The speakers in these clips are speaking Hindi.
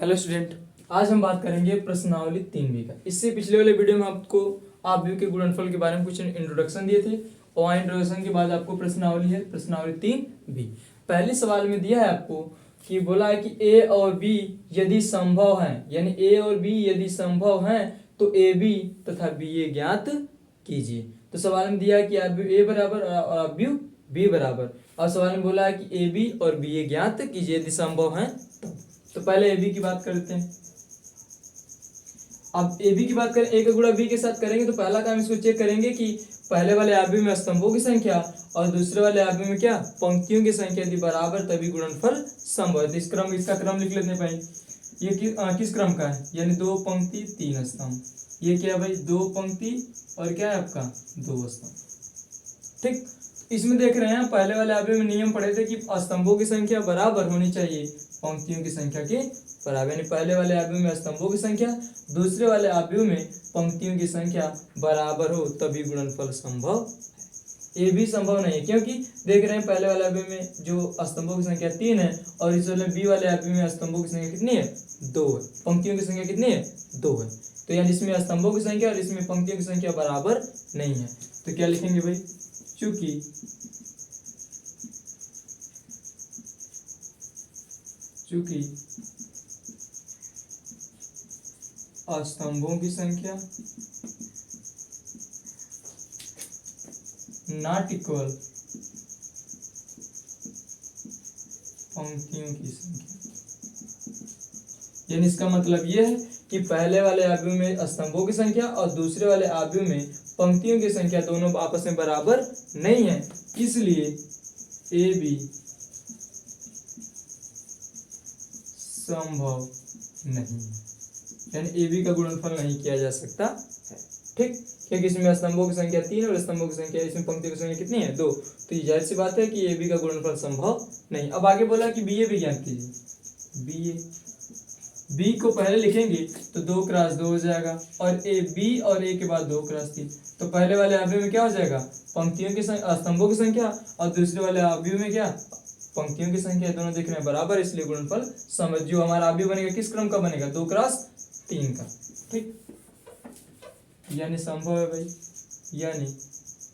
हेलो स्टूडेंट, आज हम बात करेंगे प्रश्नावली 3B का। इससे पिछले वाले वीडियो में आपको आव्यूह के गुणनफल के बारे में कुछ इंट्रोडक्शन दिए थे और वहाँ इंट्रोडक्शन के बाद आपको प्रश्नावली है, प्रश्नावली 3B। पहले सवाल में दिया है आपको कि बोला है कि ए और बी यदि संभव है, यानी ए और बी यदि संभव है तो ए बी तथा बी ए ज्ञात कीजिए। तो सवाल में दिया है कि आव्यूह ए बराबर और आव्यूह बी बराबर, और सवाल में बोला है कि ए बी और बी ए ज्ञात कीजिए यदि संभव है तो पहले ए बी की बात करते हैं। अब ए बी की बात करें, ए का गुणा बी के साथ करेंगे तो पहला काम इसको चेक करेंगे कि पहले वाले आव्यूह में स्तंभों की संख्या और दूसरे वाले आव्यूह में क्या पंक्तियों की संख्या यदि बराबर तभी गुणनफल संभव है। तो इस क्रम, इसका क्रम लिख लेते हैं भाई। ये किस क्रम का है, यानी 2 पंक्ति 3 स्तंभ। ये क्या है भाई, 2 पंक्ति और क्या है आपका 2 स्तंभ। ठीक, इसमें देख रहे हैं पहले वाले आव्यूह में नियम पढ़े थे कि स्तंभों की संख्या बराबर होनी चाहिए पंक्तियों की संख्या के बराबर, यानी पहले वाले आव्यूह में स्तंभों की संख्या, दूसरे वाले आव्यूह में पंक्तियों की संख्या बराबर हो तभी गुणनफल संभव। ये भी संभव नहीं है क्योंकि देख रहे हैं पहले वाले आव्यूह में जो स्तंभों की संख्या 3 है और इस वाले बी वाले आव्यूह में स्तंभों की संख्या कितनी है, 2 है। पंक्तियों की संख्या कितनी है, 2 है। तो यानी इसमें स्तंभों की संख्या और इसमें पंक्तियों की संख्या बराबर नहीं है। तो क्या लिखेंगे भाई, चूंकि स्तंभों की संख्या नॉट इक्वल पंक्तियों की संख्या, यानी इसका मतलब यह है कि पहले वाले आव्यूह में स्तंभों की संख्या और दूसरे वाले आव्यूह में पंक्तियों की संख्या दोनों आपस में बराबर नहीं है, इसलिए ए बी संभव नहीं है, यानी ए बी का गुणनफल नहीं किया जा सकता है। ठीक, क्योंकि इसमें स्तंभों की संख्या 3 और स्तंभों की संख्या, इसमें पंक्तियों की संख्या कितनी है, 2। तो ये जाहिर सी बात है कि ए बी का गुणनफल संभव नहीं। अब आगे बोला कि बी ए भी ज्ञात कीजिए। बी ए, बी को पहले लिखेंगे तो 2 क्रॉस 2 हो जाएगा और ए बी और ए के बाद 2 क्रॉस 3। तो पहले वाले आव्यूह में क्या हो जाएगा, पंक्तियों की स्तंभों की संख्या और दूसरे वाले आव्यूह में क्या पंक्तियों की संख्या, दोनों दिख रहे हैं बराबर, इसलिए गुणनफल समझ। जो हमारा आव्यूह बनेगा किस क्रम का बनेगा, 2 क्रॉस 3 का। ठीक, यानी संभव है भाई, यानी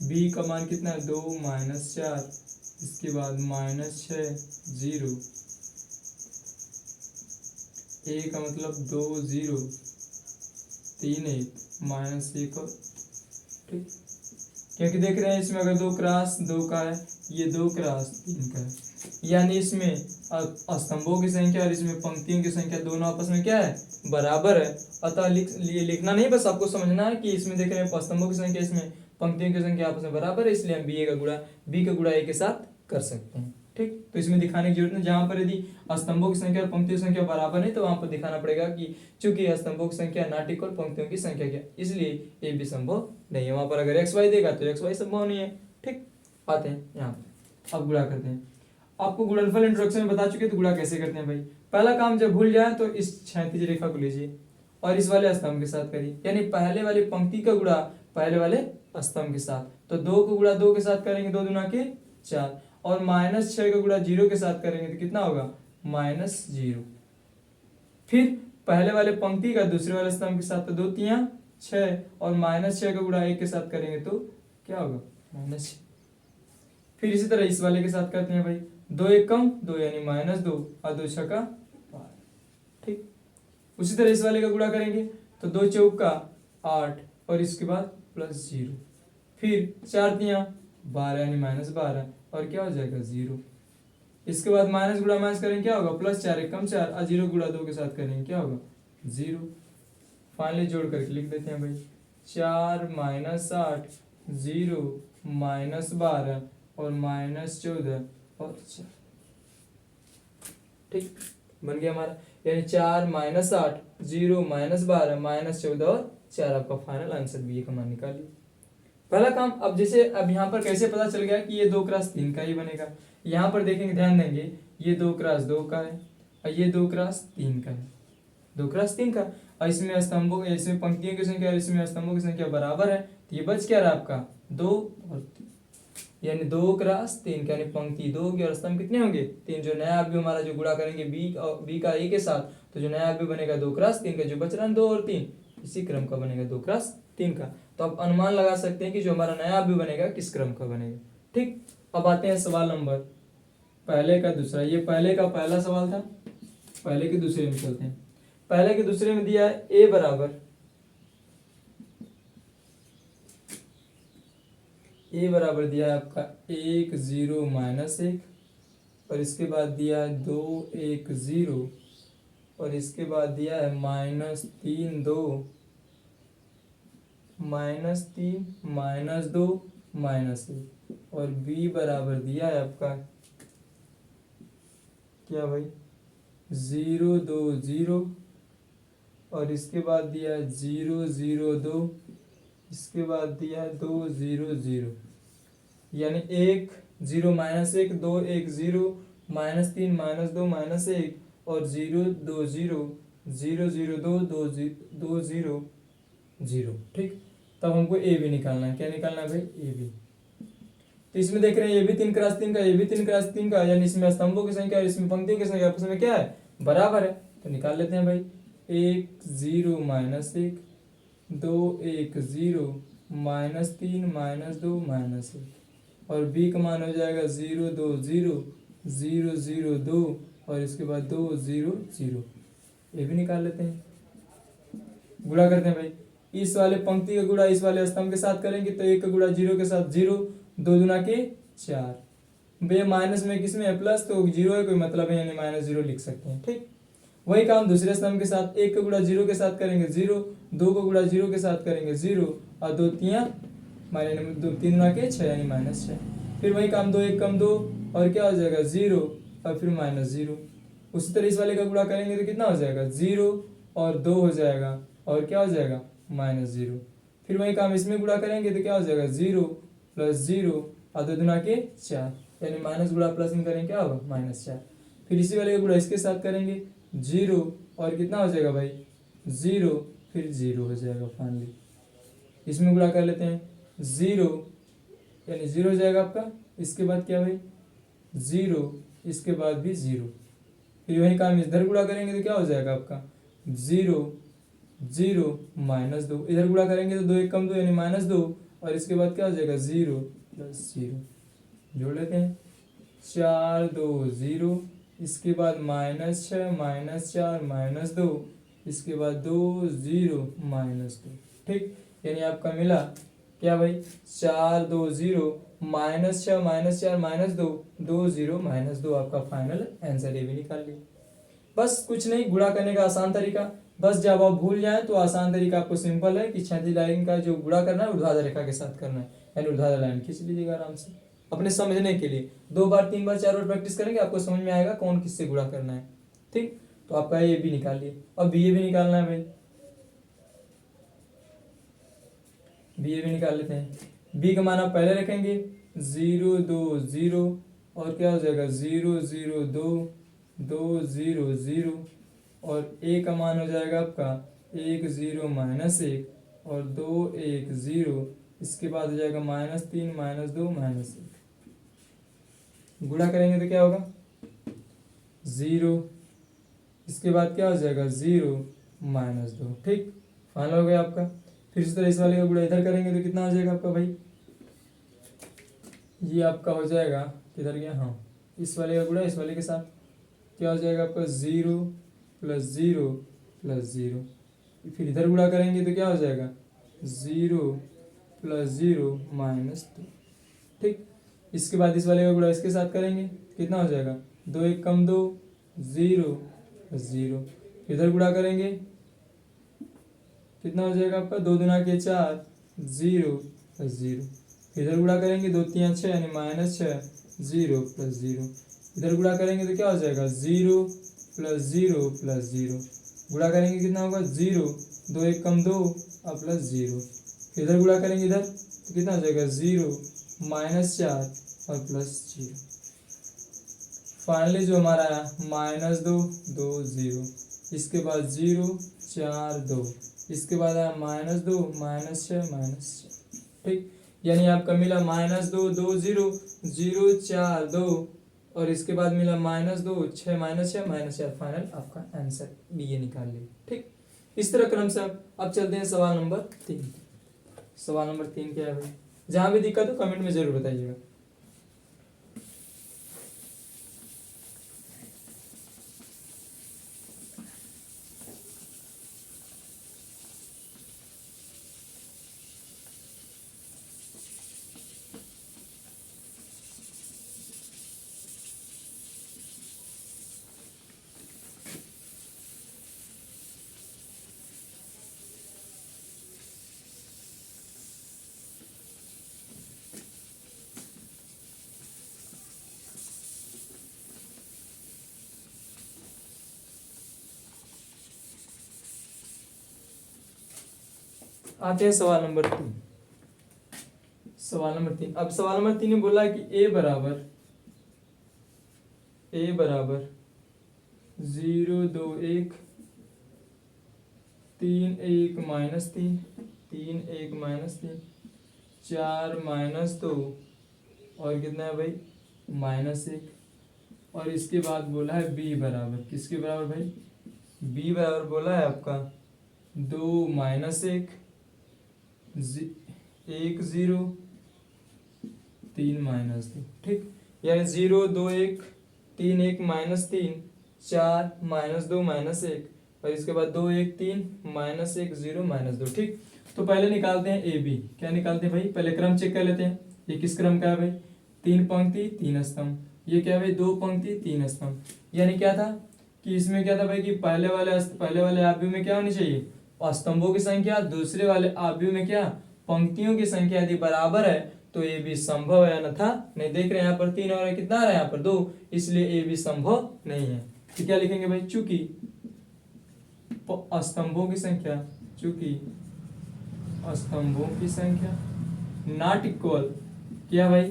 b का मान कितना है, 2 - 4, इसके बाद -6 0, a का मतलब 2 0 3 1 -1 और ठीक, क्योंकि देख रहे हैं इसमें अगर 2 क्रॉस 2 का है, ये 2 क्रॉस 3 का है, यानी इसमें स्तंभों की संख्या और इसमें पंक्तियों की संख्या दोनों आपस में क्या है, बराबर है। अतः लिखना नहीं, बस आपको समझना है कि इसमें देख रहे हैं स्तंभों की संख्या, इसमें पंक्तियों की संख्या आपस में बराबर है, इसलिए हम बी का गुणा ए के साथ कर सकते हैं। ठीक, तो इसमें दिखाने की जरूरत नहीं, जहां पर यदि स्तंभों की संख्या और पंक्तियों की संख्या बराबर नहीं तो वहां पर दिखाना पड़ेगा कि चूंकि स्तंभों की संख्या नॉट इक्वल पंक्तियों की संख्या क्या, इसलिए ए भी संभव नहीं है। वहां पर अगर एक्स वाई देगा तो एक्स वाई संभव नहीं है। ठीक, आते हैं यहाँ पे, अब गुणा करते हैं। आपको गुणनफल इंट्रोडक्शन में बता चुके तो गुणा कैसे करते हैं भाई। पहला काम, जब भूल जाए तो इस क्षैतिज रेखा को लीजिए और इस वाले स्तंभ के साथ करिए, यानी पहले वाली पंक्ति का गुणा पहले वाले स्तंभ के साथ। तो 2 को गुणा 2 के साथ करेंगे, 2 दूना के 4, और -6 का गुणा 0 के साथ करेंगे तो कितना होगा, -0। फिर पहले वाले पंक्ति का दूसरे वाले स्तंभ के साथ, तो 2 3 6 और -6 का गुणा 1 के साथ करेंगे तो क्या होगा, -6। फिर इसी तरह इस वाले के साथ करते हैं भाई, 2 1 कम 2 यानी -2 और 2 6 का 12। ठीक, उसी तरह इस वाले का गुणा करेंगे तो 2 4 का 8 और इसके बाद +0, फिर 4 3 12 यानी -12 और क्या हो जाएगा 0। इसके बाद माइनस गुणा माइनस करेंगे क्या होगा, +4 1 कम 4 और 0 गुणा 2 के साथ करेंगे क्या होगा, 0। फाइनली जोड़ करके लिख देते हैं भाई, 4 - 8 0 -12 और -14 और 4। ठीक, बन गया हमारा, यानी 4 - 8 0 -12 -14 और 4 आपका फाइनल आंसर बी का मान निकालिए। पहला काम। अब जैसे अब यहाँ पर कैसे पता चल गया कि ये 2 क्रॉस 3 का ही बनेगा, यहाँ पर देखेंगे, ध्यान देंगे, ये 2 क्रॉस 2 का है और ये 2 क्रॉस 3 का है, 2 क्रॉस 3 का, और इसमें स्तंभों, इसमें पंक्तियों की संख्या और इसमें स्तंभों की संख्या बराबर है, तो ये बच क्या रहा आपका 2 और 3, यानी 2 क्रॉस 3 का, यानी पंक्ति 2 होगी और स्तंभ कितने होंगे 3। जो नया आव्यूह हमारा जो गुणा करेंगे बी का ए के साथ तो जो नया अवयव बनेगा 2x3 का, जो बच रहा है 2 और 3 इसी क्रम का बनेगा 2x3 का। तो आप अनुमान लगा सकते हैं कि जो हमारा नया अवयव बनेगा किस क्रम का बनेगा। ठीक, अब आते हैं सवाल नंबर पहले का दूसरा। ये पहले का पहला सवाल था, पहले के दूसरे में चलते हैं। पहले के दूसरे में दिया है a बराबर दिया है आपका 1 0 -1, और इसके बाद दिया है 2 1 0, और इसके बाद दिया है -3 2 -3 -2 -1, और b बराबर दिया है आपका क्या भाई 0 2 0, और इसके बाद दिया है 0 0 2, इसके बाद दिया है 2 0 0, यानी 1 0 -1 2 1 0 -3 -2 -1, और 0 2 0 0 0 2 2 0 0। ठीक, तब हमको ए भी निकालना है। क्या निकालना है भाई? ए भी। तो इसमें देख रहे हैं ये भी 3x3 का, ये भी 3x3 का, यानी इसमें स्तंभों की संख्या और इसमें पंक्तियों की संख्या आपस में क्या है? बराबर है। तो निकाल लेते हैं भाई। 1 0 -1 2 1 0 -3 -2 -1, और b का मान हो जाएगा 0 2 0 0 0 2, और इसके बाद 2 0 0। ये भी निकाल लेते हैं। गुणा करते हैं भाई। इस वाले पंक्ति का गुणा इस वाले स्तंभ के साथ करेंगे तो 1 का गुणा 0 के साथ 0, 2 दूना के 4, बे माइनस में किसमें है? प्लस, तो 0 है कोई मतलब है, यानी -0 लिख सकते हैं। ठीक, वही काम दूसरे स्तंभ के साथ 1 का गुणा 0 के साथ करेंगे 0, 2 का गुणा 0 के साथ करेंगे 0, और 2 3 3 दूना के 6 यानी -6। फिर वही काम 2 1 कम 2, और क्या हो जाएगा 0, और फिर -0। उसी तरह इस वाले का गुणा करेंगे तो कितना हो जाएगा 0 और 2 हो जाएगा, और क्या हो जाएगा -0। फिर वही काम इसमें गुणा करेंगे तो क्या हो जाएगा 0 + 0, और 2 दूना के 4, यानी माइनस गुणा प्लस में करेंगे क्या होगा -4। फिर इसी वाले का गुणा इसके साथ करेंगे 0, और कितना हो जाएगा भाई 0, फिर 0 हो जाएगा फाइनली। इसमें गुणा कर लेते हैं 0, यानी 0 हो जाएगा आपका। इसके बाद क्या भाई 0, इसके बाद भी 0। फिर वही काम इधर गुणा करेंगे तो क्या हो जाएगा आपका 0 0 -2, इधर गुणा करेंगे तो 2 1 कम 2 यानी -2, और इसके बाद क्या हो जाएगा 0 + 0। जोड़ लेते हैं 4 2 0, इसके बाद -6 -4 -2, इसके बाद 2 0 -2। ठीक, यानी आपका मिला क्या भाई 4 2 0 -6 -4 -2 2 0 -2, आपका फाइनल आंसर ये भी निकाल लिया। बस कुछ नहीं, गुणा करने का आसान तरीका। बस जब आप भूल जाए तो आसान तरीका आपको सिंपल है कि क्षैतिज लाइन का जो गुणा करना है ऊर्ध्वाधर रेखा के साथ करना है, यानी ऊर्ध्वाधर लाइन खींच लीजिएगा आराम से अपने समझने के लिए। 2 बार 3 बार 4 बार प्रैक्टिस करेंगे आपको समझ में आएगा कौन किससे गुणा करना है। ठीक, तो आपका ये भी निकाल लिए। अब बी ए भी निकालना है भाई, बी ए भी निकाल लेते हैं। बी का मान आप पहले रखेंगे 0 2 0, और क्या हो जाएगा 0 0 2 2 0 0, और ए का मान हो जाएगा आपका 1 0 -1, और 2 1 0, इसके बाद हो जाएगा -3 -2 -1। गुणा करेंगे तो क्या होगा 0, इसके बाद क्या हो जाएगा 0 -2। ठीक, फाइनल हो गया आपका। फिर इस तरह इस वाले का गुणा इधर करेंगे तो कितना हो जाएगा आपका भाई, ये आपका हो जाएगा किधर गया, हाँ इस वाले का गुणा इस वाले के साथ क्या हो जाएगा आपका 0 + 0 + 0। फिर इधर गुणा करेंगे तो क्या हो जाएगा 0 + 0 -2। ठीक, इसके बाद इस वाले का गुणा इसके साथ करेंगे कितना हो जाएगा 2 1 कम 2 0 0। इधर गुणा करेंगे कितना हो जाएगा आपका 2 दूना के 4 0 0। इधर गुणा करेंगे 2 3 6 यानी -6 0 + 0। इधर गुणा करेंगे तो क्या हो जाएगा 0 + 0 + 0। गुणा करेंगे कितना होगा 0, 2 1 कम 2 और +0। इधर गुणा करेंगे इधर तो कितना हो जाएगा 0 -4 और +0। फाइनली जो हमारा आया -2 2 0, इसके बाद 0 4 2, इसके बाद आया -2 -6 -6। ठीक, यानी आपका मिला -2 2 0 0 4 2 और इसके बाद मिला -2, 6 - 6 -4, फाइनल आपका आंसर बी ये निकाल लिया। ठीक, इस तरह क्रम से अब चलते हैं सवाल नंबर 3। सवाल नंबर 3 क्या है भाई? जहां भी दिक्कत हो कमेंट में जरूर बताइएगा। आते हैं सवाल नंबर 3। सवाल नंबर 3, अब सवाल नंबर 3 में बोला है कि ए बराबर 0 2 1 3 1 -3 3 1 -3 4 -2 और कितना है भाई -1। और इसके बाद बोला है बी बराबर, किसके बराबर भाई? बी बराबर बोला है आपका 2 -1 1 0 3 -2। ठीक, यानी 0 2 1 3 1 -3 4 -2 -1 और इसके बाद 2 1 3 -1 0 -2। ठीक, तो पहले निकालते हैं ए बी। क्या निकालते हैं भाई? पहले क्रम चेक कर लेते हैं। ये किस क्रम का है भाई? 3 पंक्ति 3 स्तंभ। ये क्या है भाई? 2 पंक्ति 3 स्तंभ। यानी क्या था कि इसमें क्या था भाई कि पहले वाले आव्यूह में क्या होनी चाहिए? स्तंभों की संख्या। दूसरे वाले आव्यूह में क्या? पंक्तियों की संख्या। यदि बराबर है तो ए बी संभव है, अन्यथा नहीं। देख रहे हैं यहाँ पर 3 और कितना आ रहा है यहाँ पर 2, इसलिए ए बी संभव नहीं है। तो क्या लिखेंगे भाई? चूंकि स्तंभों की संख्या, चूंकि स्तंभों की संख्या नॉट इक्वल क्या भाई?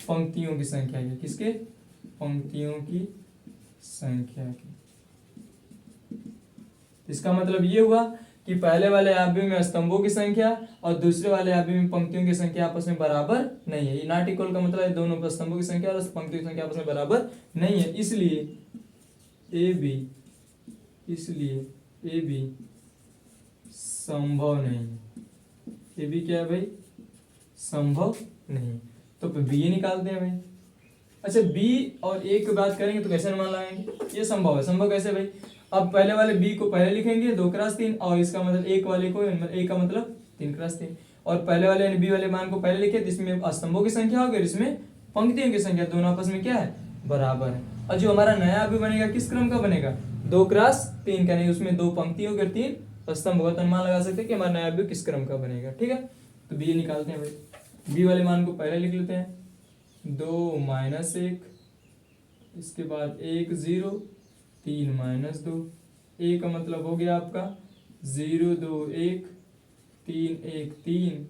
पंक्तियों की संख्या की। किसके? पंक्तियों की संख्या की। इसका मतलब ये हुआ कि पहले वाले आव्यूह में स्तंभों की संख्या और दूसरे वाले आव्यूह में पंक्तियों की संख्या आपस में बराबर नहीं है। ये नॉट इक्वल का मतलब है दोनों स्तंभों की संख्या और पंक्तियों की संख्या आपस में बराबर नहीं है, इसलिए ए बी संभव नहीं है। ए बी क्या है भाई? संभव नहीं। तो बी निकालते हैं भाई। अच्छा, बी और ए की बात करेंगे तो कैसे अनुमान लगाएंगे? ये संभव है। संभव कैसे भाई? अब पहले वाले बी को पहले लिखेंगे 2 × 3 और इसका मतलब एक वाले को ए का मतलब 3 × 3 और पहले वाले यानी बी वाले मान को पहले लिखे तो इसमें स्तंभों की संख्या होगी और इसमें पंक्तियों की संख्या, दोनों आपस में क्या है? बराबर है। और जो हमारा नया अभी बनेगा किस क्रम का बनेगा? 2 × 3 का, नहीं उसमें 2 पंक्तियों के 3 स्तंभ होगा, तो अनुमान लगा सकते हैं कि हमारा नया अभी किस क्रम का बनेगा। ठीक है, तो बी निकालते हैं भाई। बी वाले मान को पहले लिख लेते हैं 2 -1, इसके बाद 1 0 3 -2। ए का मतलब हो गया आपका 0 2 1 3 1 3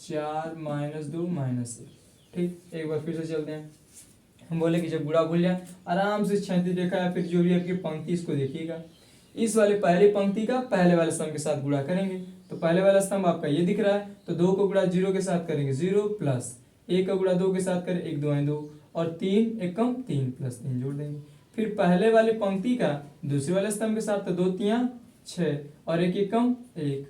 4 -2 -1। ठीक, एक बार फिर से चलते हैं। हम बोले कि जब गुणा भूल जाए आराम से क्षैतिज रेखा या फिर जो भी आपकी पंक्ति इसको देखिएगा। इस वाले पहली पंक्ति का पहले वाले स्तंभ के साथ गुणा करेंगे। तो पहले वाला स्तंभ आपका ये दिख रहा है, तो 2 को गुणा 0 के साथ करेंगे 0 प्लस 1 का गुणा 2 के साथ करें 1 2 2 और 3 1 कम 3 प्लस 3 जोड़ देंगे। फिर पहले वाले पंक्ति का दूसरे वाले स्तंभ के साथ, तो 2 3 6 और 1 1 कम 1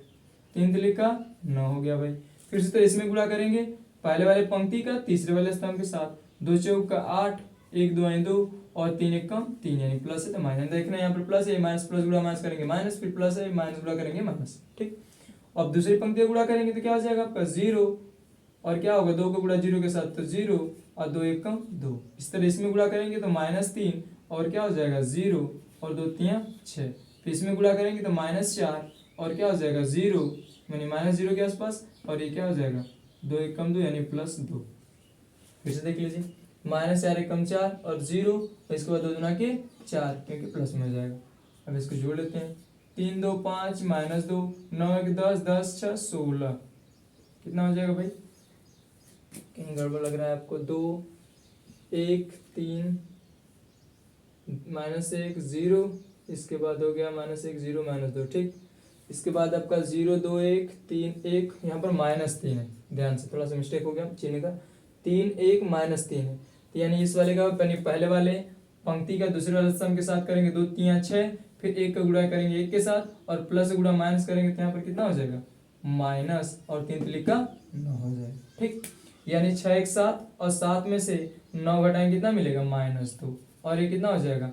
3 3 का 9 हो गया भाई। फिर से तो इसमें गुणा करेंगे पहले वाले पंक्ति का तीसरे वाले स्तंभ के साथ, 2 4 का 8 1 2 2 और 3 1 कम 3 यानी प्लस है तो माइनस। देख रहे हैं यहाँ पर प्लस है, माइनस प्लस गुणा माइनस करेंगे माइनस, फिर प्लस है माइनस गुणा करेंगे माइनस। ठीक, अब दूसरी पंक्ति का गुणा करेंगे तो क्या हो जाएगा आपका 0 और क्या होगा 2 को गुणा 0 के साथ तो 0 और 2 1 कम 2। इस तरह इसमें गुणा करेंगे तो -3 और क्या हो जाएगा 0 और 2 3 6। फिर इसमें गुणा करेंगे तो -4 और क्या हो जाएगा 0 यानी -0 के आसपास और ये क्या हो जाएगा 2 1 कम 2 यानी +2। फिर से देख लीजिए -4 1 कम 4 और 0 और इसके बाद 2 दूना के 4 क्योंकि प्लस में हो जाएगा। अब इसको जोड़ लेते हैं 3 2 5 -2 9 1 10 10 6 16 कितना हो जाएगा भाई? कहीं गड़बड़ लग रहा है आपको। 2 1 3 -1 0 इसके बाद हो गया -1 0 -2। ठीक, इसके बाद आपका 0 2 1 3 1 यहाँ पर -3 है, ध्यान से थोड़ा सा मिस्टेक हो गया चिन्ह का। 3 1 -3 है तो यानी इस वाले का यानी पहले वाले पंक्ति का दूसरे वाले सम के साथ करेंगे 2 3 6, फिर 1 का गुणा करेंगे 1 के साथ और प्लस गुणा माइनस करेंगे तो यहाँ पर कितना हो जाएगा माइनस और 3 तिली का 9 हो जाएगा। ठीक, यानी 6 एक 7 और 7 में से 9 घटाएंगे कितना मिलेगा -2 और ये कितना हो जाएगा।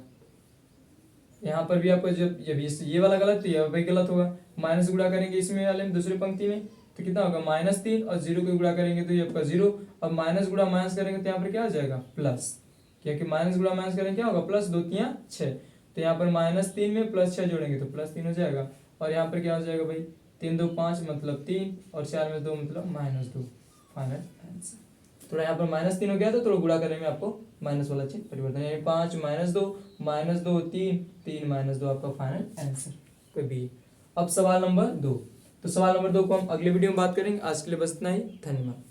यहाँ पर भी आपको जब ये वाला गलत है, ये गलत होगा। माइनस गुणा करेंगे इसमें वाले में दूसरी पंक्ति में तो कितना होगा -3 और 0 को गुणा करेंगे तो ये आपका 0 और माइनस गुणा माइनस करेंगे तो यहाँ पर क्या हो जाएगा प्लस, क्योंकि माइनस गुणा माइनस करेंगे क्या होगा प्लस 2 3 6, तो यहाँ पर -3 में +6 जोड़ेंगे तो +3 हो जाएगा और यहाँ पर क्या हो जाएगा भाई 3 2 5 मतलब 3 और 4 में 2 मतलब -2। Final answer. थोड़ा यहाँ पर -3 हो गया तो थोड़ा गुणा करने में आपको माइनस वाला चिन्ह परिवर्तन, यानी 5 -2 3 3 -2 आपका फाइनल आंसर कोई भी। अब सवाल नंबर 2, तो सवाल नंबर 2 को हम अगले वीडियो में बात करेंगे। आज के लिए बस इतना ही, धन्यवाद।